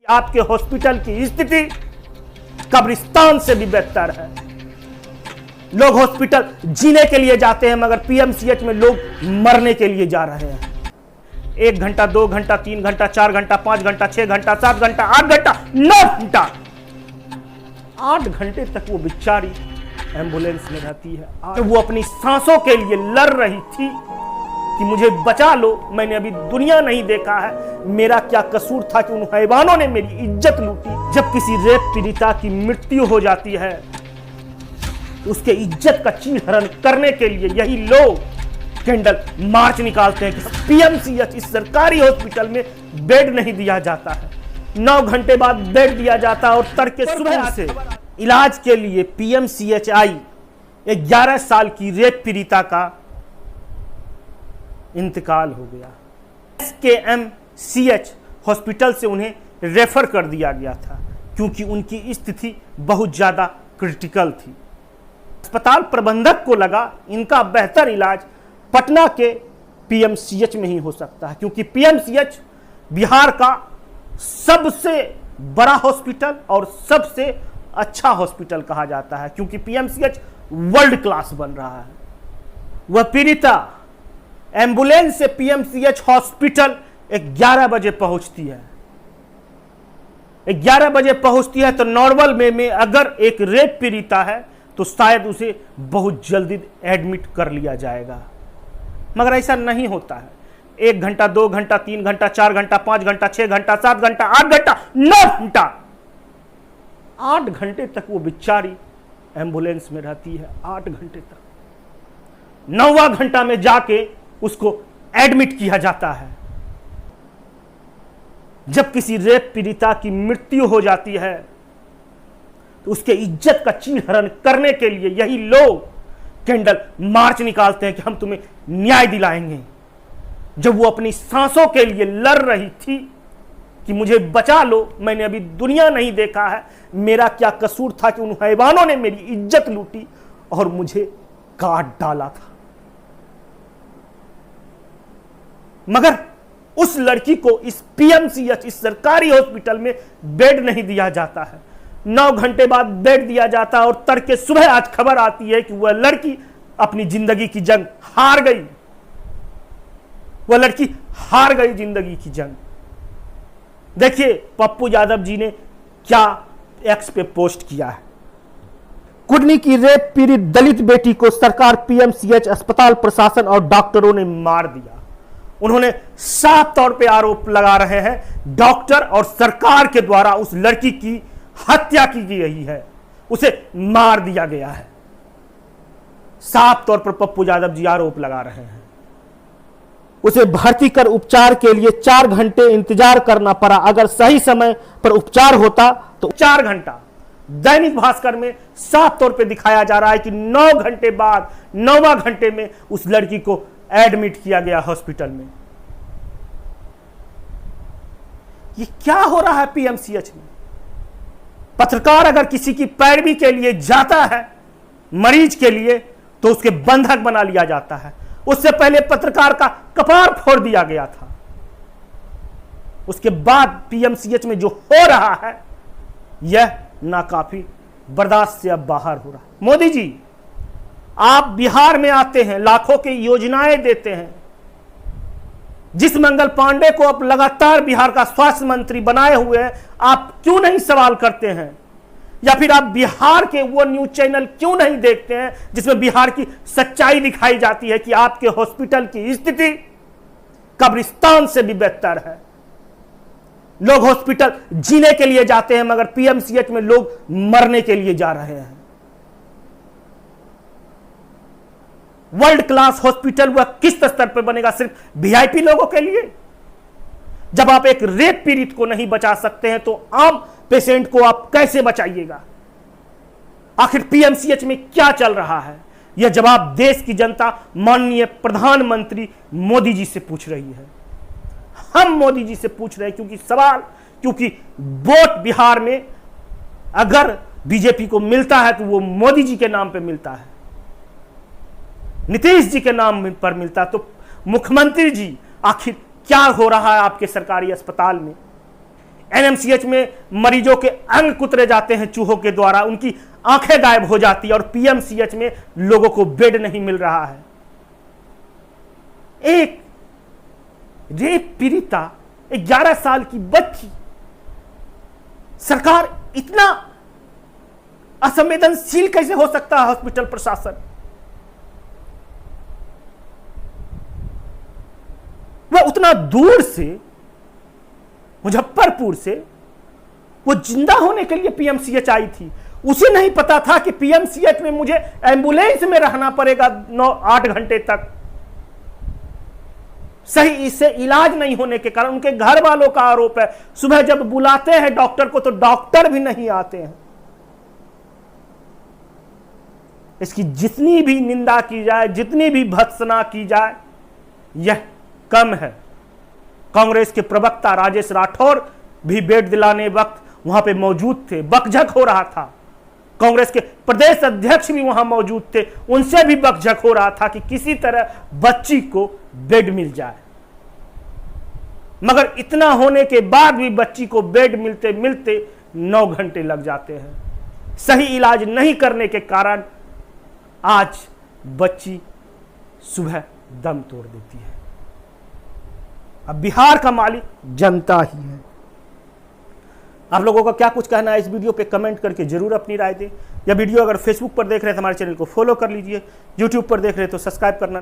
आपके हॉस्पिटल की स्थिति कब्रिस्तान से भी बेहतर है। लोग हॉस्पिटल जीने के लिए जाते हैं मगर पीएमसीएच में लोग मरने के लिए जा रहे हैं। 1 घंटा 2 घंटा 3 घंटा 4 घंटा 5 घंटा 6 घंटा 7 घंटा 8 घंटा 9 घंटा 8 घंटे तक वो बेचारी एम्बुलेंस में रहती है। वो अपनी सांसों के लिए लड़ रही थी कि मुझे बचा लो, मैंने अभी दुनिया नहीं देखा है, मेरा क्या कसूर था कि उन हैवानों ने मेरी इज्जत लूटी। जब किसी रेप पीड़िता की मृत्यु हो जाती है तो उसके इज्जत का चीरहरण करने के लिए यही लोग कैंडल मार्च निकालते हैं कि पीएमसीएच इस सरकारी हॉस्पिटल में बेड नहीं दिया जाता है। 9 घंटे बाद बेड दिया जाता है और तड़के सुबह से इलाज के लिए पीएमसीएच आई 11 साल की रेप पीड़िता का इंतकाल हो गया। SKMCH हॉस्पिटल से उन्हें रेफर कर दिया गया था क्योंकि उनकी स्थिति बहुत ज्यादा क्रिटिकल थी। अस्पताल प्रबंधक को लगा इनका बेहतर इलाज पटना के पीएमसीएच में ही हो सकता है क्योंकि पीएमसीएच बिहार का सबसे बड़ा हॉस्पिटल और सबसे अच्छा हॉस्पिटल कहा जाता है क्योंकि पीएमसीएच वर्ल्ड क्लास बन रहा है। वह पीड़िता एम्बुलेंस से पीएमसीएच हॉस्पिटल 11 बजे पहुंचती है। 11 बजे पहुंचती है तो नॉर्मल में अगर एक रेप पीड़िता है तो शायद उसे बहुत जल्दी एडमिट कर लिया जाएगा, मगर ऐसा नहीं होता है। 1 घंटा 2 घंटा 3 घंटा 4 घंटा 5 घंटा 6 घंटा 7 घंटा 8 घंटा 9 घंटा 8 घंटे तक वो बेचारी एम्बुलेंस में रहती है। 8 घंटे तक 9वां घंटा में जाके उसको एडमिट किया जाता है। जब किसी रेप पीड़िता की मृत्यु हो जाती है तो उसके इज्जत का चीरहरण करने के लिए यही लोग कैंडल मार्च निकालते हैं कि हम तुम्हें न्याय दिलाएंगे। जब वो अपनी सांसों के लिए लड़ रही थी कि मुझे बचा लो, मैंने अभी दुनिया नहीं देखा है, मेरा क्या कसूर था कि उन हैवानों ने मेरी इज्जत लूटी और मुझे काट डाला था। मगर उस लड़की को इस पीएमसीएच इस सरकारी हॉस्पिटल में बेड नहीं दिया जाता है। 9 घंटे बाद बेड दिया जाता है और तड़के सुबह आज खबर आती है कि वह लड़की अपनी जिंदगी की जंग हार गई। वह लड़की हार गई जिंदगी की जंग। देखिए पप्पू यादव जी ने क्या एक्स पे पोस्ट किया है। कुडनी की रेप पीड़ित दलित बेटी को सरकार पीएमसीएच अस्पताल प्रशासन और डॉक्टरों ने मार दिया। उन्होंने साफ तौर पे आरोप लगा रहे हैं डॉक्टर और सरकार के द्वारा उस लड़की की हत्या की गई है, उसे मार दिया गया है। साफ तौर पर पप्पू यादव जी आरोप लगा रहे हैं। उसे भर्ती कर उपचार के लिए 4 घंटे इंतजार करना पड़ा। अगर सही समय पर उपचार होता तो 4 घंटा। दैनिक भास्कर में साफ तौर पे दिखाया जा रहा है कि 9 घंटे बाद 9वां घंटे में उस लड़की को एडमिट किया गया हॉस्पिटल में। ये क्या हो रहा है पीएमसीएच में? पत्रकार अगर किसी की पैरवी के लिए जाता है मरीज के लिए तो उसके बंधक बना लिया जाता है। उससे पहले पत्रकार का कपार फोड़ दिया गया था। उसके बाद पीएमसीएच में जो हो रहा है यह नाकाफी बर्दाश्त से अब बाहर हो रहा है। मोदी जी आप बिहार में आते हैं, लाखों की योजनाएं देते हैं। जिस मंगल पांडे को अब लगातार बिहार का स्वास्थ्य मंत्री बनाए हुए हैं, आप क्यों नहीं सवाल करते हैं? या फिर आप बिहार के वो न्यूज चैनल क्यों नहीं देखते हैं जिसमें बिहार की सच्चाई दिखाई जाती है कि आपके हॉस्पिटल की स्थिति कब्रिस्तान से भी बेहतर है। लोग हॉस्पिटल जीने के लिए जाते हैं मगर पीएमसीएच में लोग मरने के लिए जा रहे हैं। वर्ल्ड क्लास हॉस्पिटल वह किस स्तर पर बनेगा? सिर्फ वीआईपी लोगों के लिए? जब आप एक रेप पीड़ित को नहीं बचा सकते हैं तो आम पेशेंट को आप कैसे बचाइएगा? आखिर पीएमसीएच में क्या चल रहा है? यह जवाब देश की जनता माननीय प्रधानमंत्री मोदी जी से पूछ रही है। हम मोदी जी से पूछ रहे हैं क्योंकि वोट बिहार में अगर बीजेपी को मिलता है तो वो मोदी जी के नाम पे मिलता है, नीतीश जी के नाम पर मिलता है। तो मुख्यमंत्री जी आखिर क्या हो रहा है आपके सरकारी अस्पताल में? एनएमसीएच में मरीजों के अंग कुतरे जाते हैं चूहों के द्वारा, उनकी आंखें गायब हो जाती है, और पीएमसीएच में लोगों को बेड नहीं मिल रहा है। एक रेप पीड़िता 11 साल की बच्ची, सरकार इतना असंवेदनशील कैसे हो सकता है? हॉस्पिटल प्रशासन वह उतना दूर से, मुजफ्फरपुर से वो जिंदा होने के लिए पीएमसीएच आई थी। उसे नहीं पता था कि पीएमसीएच में मुझे एम्बुलेंस में रहना पड़ेगा 9-8 घंटे तक। सही इससे इलाज नहीं होने के कारण उनके घर वालों का आरोप है, सुबह जब बुलाते हैं डॉक्टर को तो डॉक्टर भी नहीं आते हैं। इसकी जितनी भी निंदा की जाए, जितनी भी भत्सना की जाए, यह कम है। कांग्रेस के प्रवक्ता राजेश राठौर भी बेड दिलाने वक्त वहां पे मौजूद थे, बकझक हो रहा था। कांग्रेस के प्रदेश अध्यक्ष भी वहां मौजूद थे, उनसे भी बकझक हो रहा था कि किसी तरह बच्ची को बेड मिल जाए। मगर इतना होने के बाद भी बच्ची को बेड मिलते मिलते 9 घंटे लग जाते हैं। सही इलाज नहीं करने के कारण आज बच्ची सुबह दम तोड़ देती है। अब बिहार का मालिक जनता ही है। आप लोगों का क्या कुछ कहना है इस वीडियो पे कमेंट करके जरूर अपनी राय दें। यह वीडियो अगर फेसबुक पर देख रहे हैं तो हमारे चैनल को फॉलो कर लीजिए, यूट्यूब पर देख रहे हैं तो सब्सक्राइब करना